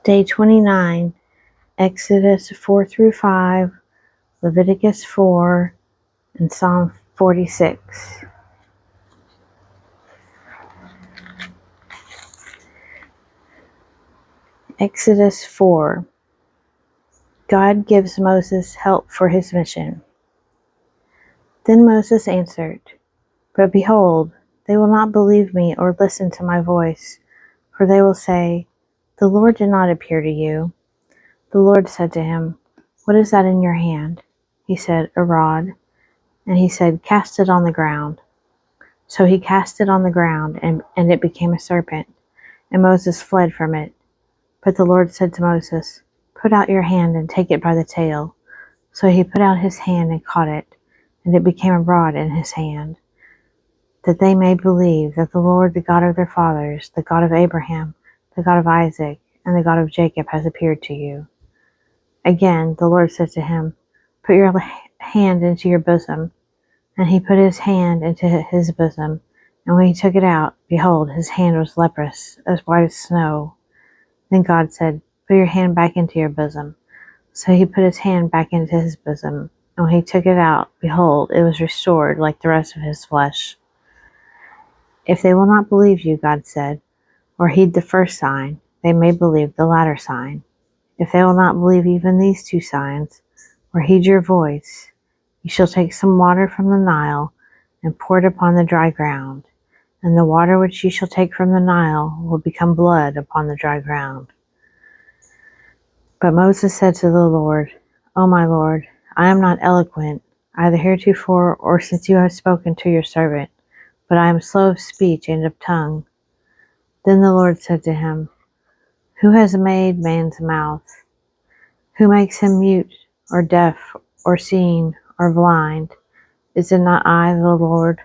Day 29, Exodus 4 through 5, Leviticus 4, and Psalm 46. Exodus 4. God gives Moses help for his mission. Then Moses answered, "But behold, they will not believe me or listen to my voice, for they will say, 'The Lord did not appear to you.'" The Lord said to him, "What is that in your hand?" He said, "A rod." And he said, "Cast it on the ground." So he cast it on the ground, and it became a serpent, and Moses fled from it. But the Lord said to Moses, "Put out your hand and take it by the tail." So he put out his hand and caught it, and it became a rod in his hand, that they may believe that the Lord, the God of their fathers, the God of Abraham, the God of Isaac, and the God of Jacob, has appeared to you. Again the Lord said to him, "Put your hand into your bosom." And he put his hand into his bosom, and when he took it out, behold, his hand was leprous, as white as snow. Then God said, "Put your hand back into your bosom." So he put his hand back into his bosom, and when he took it out, behold, it was restored like the rest of his flesh. "If they will not believe you," God said, "or heed the first sign, they may believe the latter sign. If they will not believe even these two signs, or heed your voice, you shall take some water from the Nile and pour it upon the dry ground, and the water which you shall take from the Nile will become blood upon the dry ground." But Moses said to the Lord, "O my Lord, I am not eloquent, either heretofore or since you have spoken to your servant, but I am slow of speech and of tongue." Then the Lord said to him, "Who has made man's mouth? Who makes him mute or deaf or seeing or blind? Is it not I, the Lord?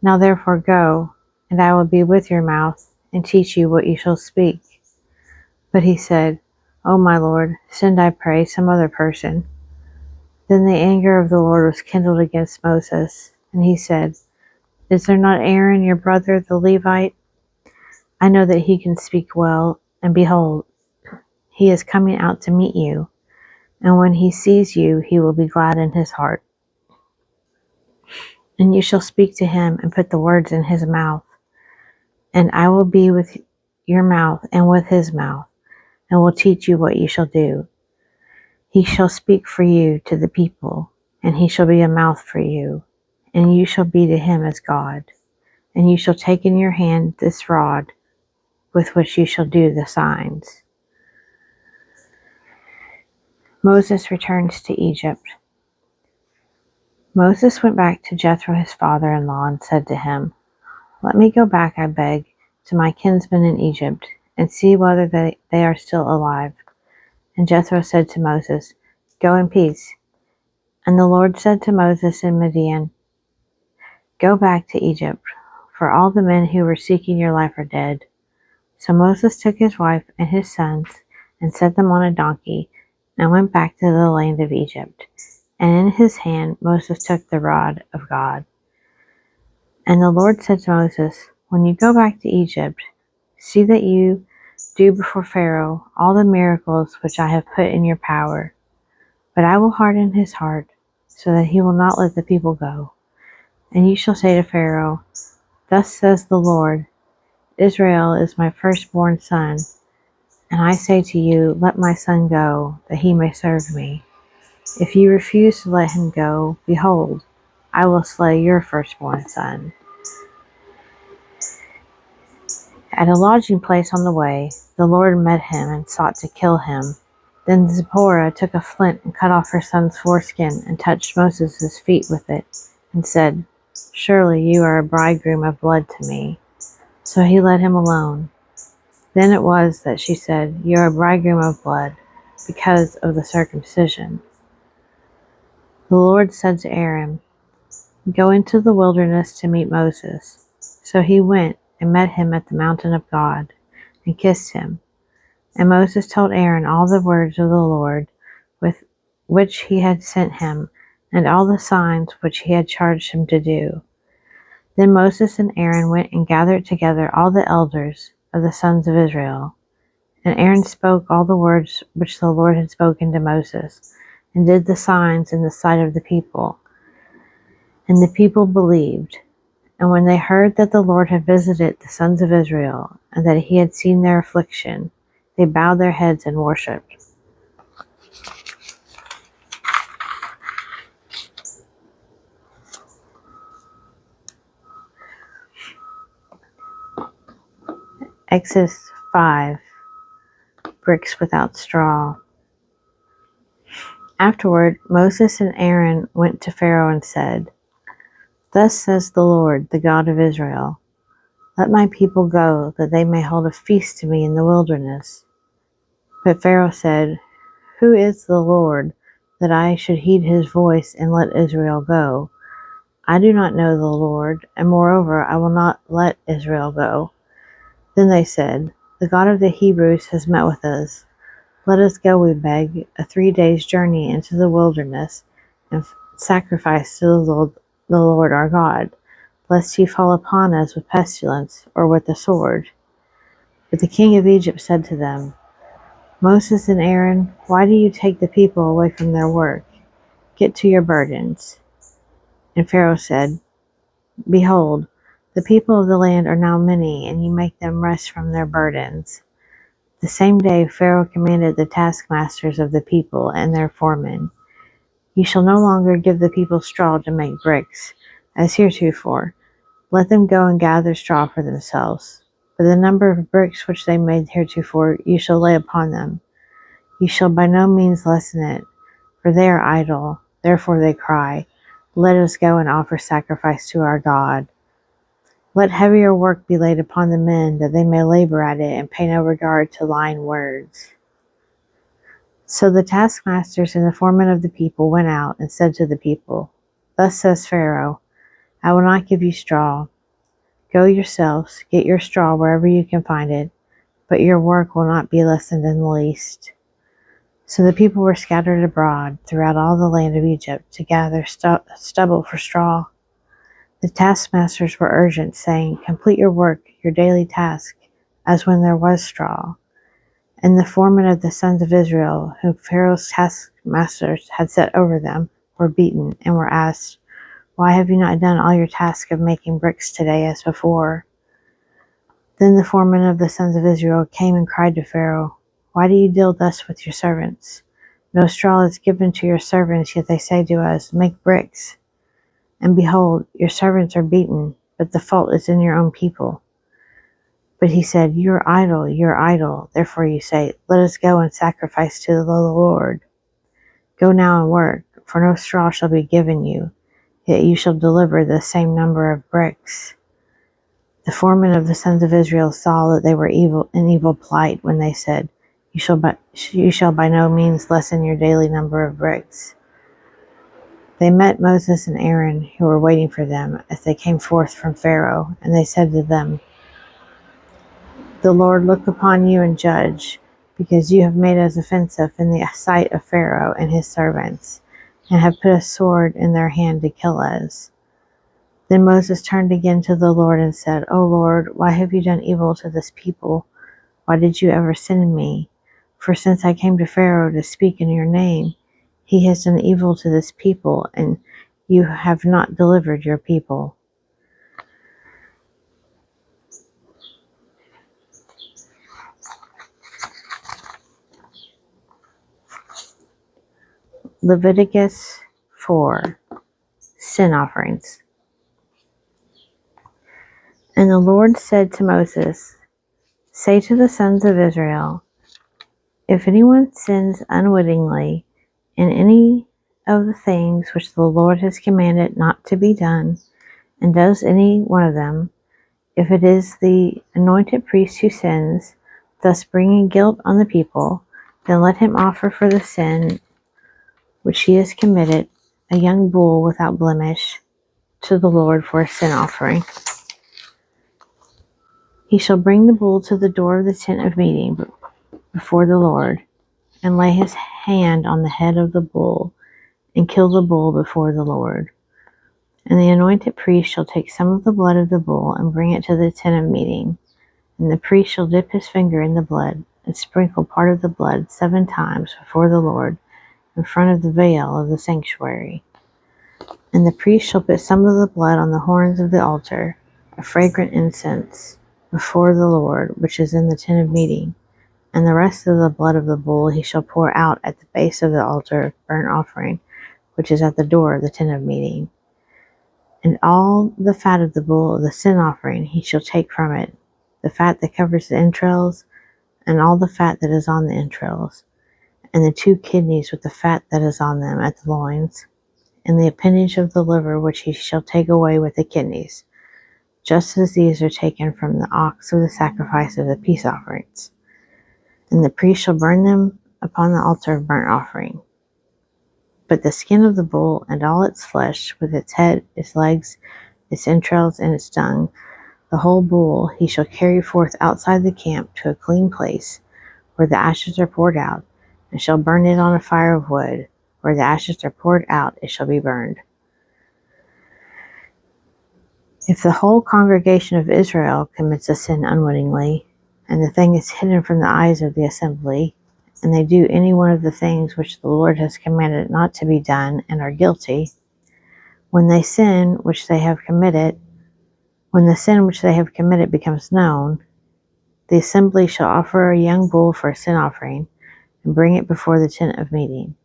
Now therefore go, and I will be with your mouth, and teach you what you shall speak." But he said, "O my Lord, send, I pray, some other person." Then the anger of the Lord was kindled against Moses, and he said, "Is there not Aaron your brother, the Levite? I know that he can speak well, and behold, he is coming out to meet you, and when he sees you, he will be glad in his heart. And you shall speak to him and put the words in his mouth, and I will be with your mouth and with his mouth, and will teach you what you shall do. He shall speak for you to the people, and he shall be a mouth for you, and you shall be to him as God. And you shall take in your hand this rod, with which you shall do the signs." Moses returns to Egypt. Moses went back to Jethro his father-in-law and said to him, "Let me go back, I beg, to my kinsmen in Egypt, and see whether they are still alive." And Jethro said to Moses, "Go in peace." And the Lord said to Moses in Midian, "Go back to Egypt, for all the men who were seeking your life are dead." So Moses took his wife and his sons and set them on a donkey and went back to the land of Egypt. And in his hand Moses took the rod of God. And the Lord said to Moses, "When you go back to Egypt, see that you do before Pharaoh all the miracles which I have put in your power. But I will harden his heart, so that he will not let the people go. And you shall say to Pharaoh, 'Thus says the Lord, Israel is my firstborn son. And I say to you, let my son go, that he may serve me. If you refuse to let him go, behold, I will slay your firstborn son.'" At a lodging place on the way, the Lord met him and sought to kill him. Then Zipporah took a flint and cut off her son's foreskin and touched Moses' feet with it, and said, "Surely you are a bridegroom of blood to me." So he let him alone. Then it was that she said, "You are a bridegroom of blood, because of the circumcision." The Lord said to Aaron, "Go into the wilderness to meet Moses." So he went and met him at the mountain of God, and kissed him. And Moses told Aaron all the words of the Lord with which he had sent him, and all the signs which he had charged him to do. Then Moses and Aaron went and gathered together all the elders of the sons of Israel. And Aaron spoke all the words which the Lord had spoken to Moses, and did the signs in the sight of the people. And the people believed. And when they heard that the Lord had visited the sons of Israel, and that he had seen their affliction, they bowed their heads and worshipped. Exodus 5. Bricks without straw. Afterward, Moses and Aaron went to Pharaoh and said, Thus says the Lord, the God of Israel, Let my people go, that they may hold a feast to me in the wilderness. But Pharaoh said, Who is the Lord, that I should heed his voice and let Israel go? I do not know the Lord, and moreover I will not let Israel go. Then they said, The God of the Hebrews has met with us. Let us go, we beg, a 3 days' journey into the wilderness, and sacrifice to the Lord our God, lest he fall upon us with pestilence or with the sword. But the king of Egypt said to them, Moses and Aaron, why do you take the people away from their work? Get to your burdens. And Pharaoh said, Behold, the people of the land are now many, and you make them rest from their burdens. The same day Pharaoh commanded the taskmasters of the people and their foremen, You shall no longer give the people straw to make bricks, as heretofore. Let them go and gather straw for themselves. But the number of bricks which they made heretofore you shall lay upon them. You shall by no means lessen it, for they are idle. Therefore they cry, Let us go and offer sacrifice to our God. Let heavier work be laid upon the men, that they may labor at it and pay no regard to lying words. So the taskmasters and the foremen of the people went out and said to the people, Thus says Pharaoh, I will not give you straw. Go yourselves, get your straw wherever you can find it, but your work will not be lessened in the least. So the people were scattered abroad throughout all the land of Egypt to gather stubble for straw. The taskmasters were urgent, saying, Complete your work, your daily task, as when there was straw. And the foremen of the sons of Israel, whom Pharaoh's taskmasters had set over them, were beaten, and were asked, Why have you not done all your task of making bricks today as before? Then the foremen of the sons of Israel came and cried to Pharaoh, Why do you deal thus with your servants? No straw is given to your servants, yet they say to us, Make bricks. And behold, your servants are beaten, but the fault is in your own people. But he said, You are idle. Therefore you say, Let us go and sacrifice to the Lord. Go now and work, for no straw shall be given you, yet you shall deliver the same number of bricks. The foremen of the sons of Israel saw that they were in evil plight when they said, You shall by no means lessen your daily number of bricks. They met Moses and Aaron, who were waiting for them, as they came forth from Pharaoh, and they said to them, The Lord look upon you and judge, because you have made us offensive in the sight of Pharaoh and his servants, and have put a sword in their hand to kill us. Then Moses turned again to the Lord and said, O Lord, why have you done evil to this people? Why did you ever send me? For since I came to Pharaoh to speak in your name, he has done evil to this people, and you have not delivered your people. Leviticus 4. Sin offerings. And the Lord said to Moses, Say to the sons of Israel, If anyone sins unwittingly in any of the things which the Lord has commanded not to be done, and does any one of them, if it is the anointed priest who sins, thus bringing guilt on the people, then let him offer for the sin which he has committed a young bull without blemish to the Lord for a sin offering. He shall bring the bull to the door of the tent of meeting before the Lord, and lay his hand on the head of the bull, and kill the bull before the Lord. And the anointed priest shall take some of the blood of the bull, and bring it to the tent of meeting. And the priest shall dip his finger in the blood, and sprinkle part of the blood 7 times before the Lord in front of the veil of the sanctuary. And the priest shall put some of the blood on the horns of the altar, a fragrant incense, before the Lord, which is in the tent of meeting. And the rest of the blood of the bull he shall pour out at the base of the altar of burnt offering, which is at the door of the tent of meeting. And all the fat of the bull of the sin offering he shall take from it, the fat that covers the entrails, and all the fat that is on the entrails, and the 2 kidneys with the fat that is on them at the loins, and the appendage of the liver which he shall take away with the kidneys, just as these are taken from the ox of the sacrifice of the peace offerings. And the priest shall burn them upon the altar of burnt offering. But the skin of the bull and all its flesh, with its head, its legs, its entrails, and its tongue, the whole bull he shall carry forth outside the camp to a clean place, where the ashes are poured out, and shall burn it on a fire of wood. Where the ashes are poured out, it shall be burned. If the whole congregation of Israel commits a sin unwittingly, and the thing is hidden from the eyes of the assembly, and they do any one of the things which the Lord has commanded not to be done, and are guilty, when the sin which they have committed becomes known, the assembly shall offer a young bull for a sin offering, and bring it before the tent of meeting.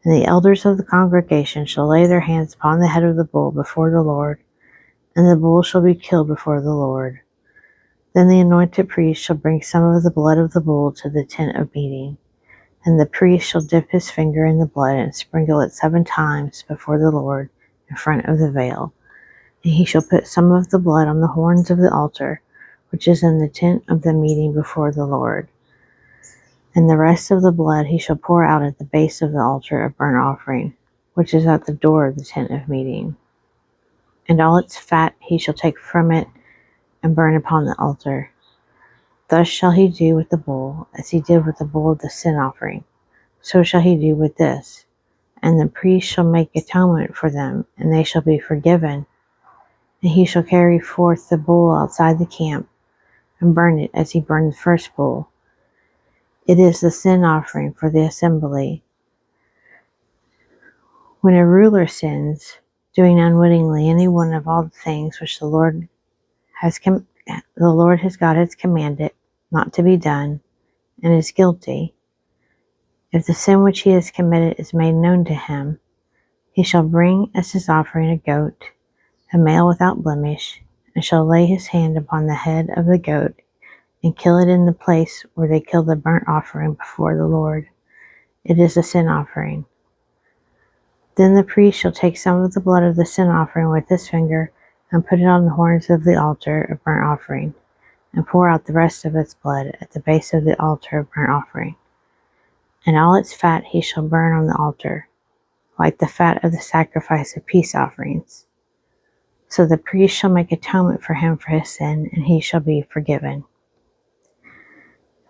And the elders of the congregation shall lay their hands upon the head of the bull before the Lord, and the bull shall be killed before the Lord. Then the anointed priest shall bring some of the blood of the bull to the tent of meeting, and the priest shall dip his finger in the blood and sprinkle it 7 times before the Lord in front of the veil. And he shall put some of the blood on the horns of the altar, which is in the tent of the meeting before the Lord. And the rest of the blood he shall pour out at the base of the altar of burnt offering, which is at the door of the tent of meeting. And all its fat he shall take from it and burn upon the altar. Thus shall he do with the bull, as he did with the bull of the sin offering. So shall he do with this. And the priest shall make atonement for them, and they shall be forgiven. And he shall carry forth the bull outside the camp, and burn it as he burned the first bull. It is the sin offering for the assembly. When a ruler sins, doing unwittingly any one of all the things which the Lord his God has commanded not to be done, and is guilty, if the sin which he has committed is made known to him, he shall bring as his offering a goat, a male without blemish, and shall lay his hand upon the head of the goat, and kill it in the place where they kill the burnt offering before the Lord. It is a sin offering. Then the priest shall take some of the blood of the sin offering with his finger, and put it on the horns of the altar of burnt offering, and pour out the rest of its blood at the base of the altar of burnt offering. And all its fat he shall burn on the altar, like the fat of the sacrifice of peace offerings. So the priest shall make atonement for him for his sin, and he shall be forgiven.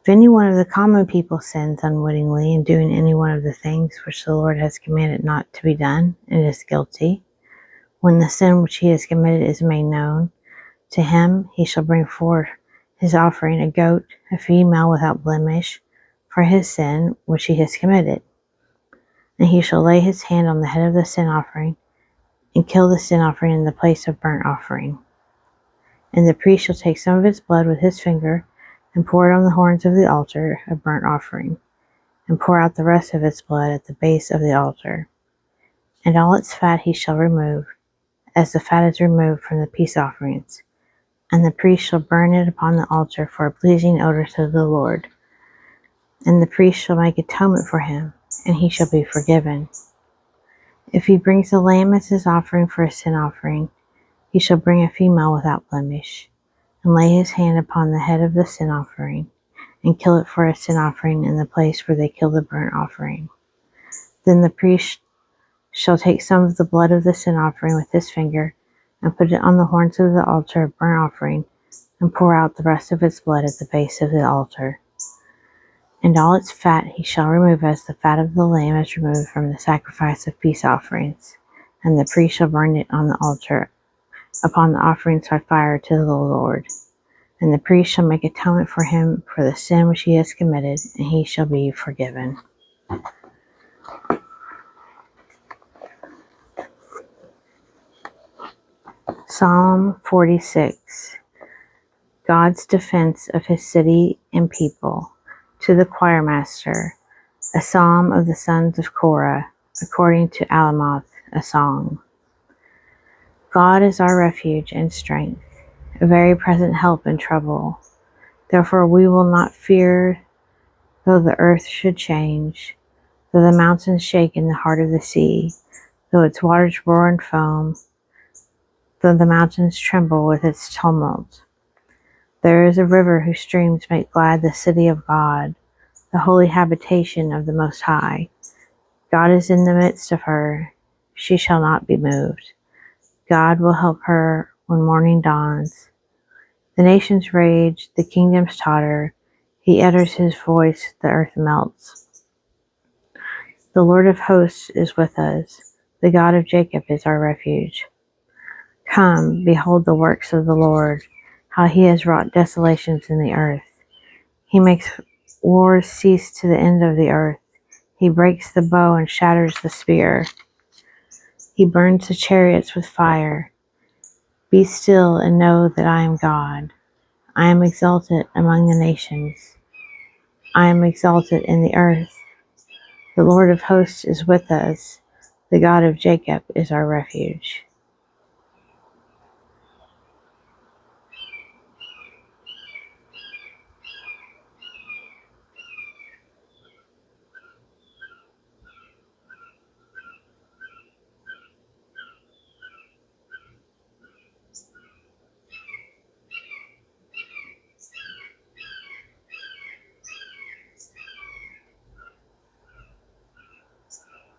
If any one of the common people sins unwittingly in doing any one of the things which the Lord has commanded not to be done, and is guilty, when the sin which he has committed is made known to him, he shall bring forth his offering, a goat, a female without blemish, for his sin which he has committed. And he shall lay his hand on the head of the sin offering, and kill the sin offering in the place of burnt offering. And the priest shall take some of its blood with his finger, and pour it on the horns of the altar of burnt offering, and pour out the rest of its blood at the base of the altar. And all its fat he shall remove, as the fat is removed from the peace offerings. And the priest shall burn it upon the altar for a pleasing odor to the Lord. And the priest shall make atonement for him, and he shall be forgiven. If he brings a lamb as his offering for a sin offering, he shall bring a female without blemish, and lay his hand upon the head of the sin offering, and kill it for a sin offering in the place where they kill the burnt offering. Then the priest shall take some of the blood of the sin offering with his finger, and put it on the horns of the altar of burnt offering, and pour out the rest of its blood at the base of the altar. And all its fat he shall remove, as the fat of the lamb is removed from the sacrifice of peace offerings. And the priest shall burn it on the altar upon the offerings by fire to the Lord. And the priest shall make atonement for him for the sin which he has committed, and he shall be forgiven. Psalm 46. God's defense of his city and people. To the choirmaster, a psalm of the sons of Korah, according to Alamoth, a song. God is our refuge and strength, a very present help in trouble. Therefore we will not fear, though the earth should change, though the mountains shake in the heart of the sea, though its waters roar and foam, though the mountains tremble with its tumult. There is a river whose streams make glad the city of God, the holy habitation of the Most High. God is in the midst of her. She shall not be moved. God will help her when morning dawns. The nations rage, the kingdoms totter. He utters his voice, the earth melts. The Lord of hosts is with us. The God of Jacob is our refuge. Come, behold the works of the Lord, how he has wrought desolations in the earth. He makes wars cease to the end of the earth. He breaks the bow and shatters the spear. He burns the chariots with fire. Be still and know that I am God. I am exalted among the nations. I am exalted in the earth. The Lord of hosts is with us. The God of Jacob is our refuge.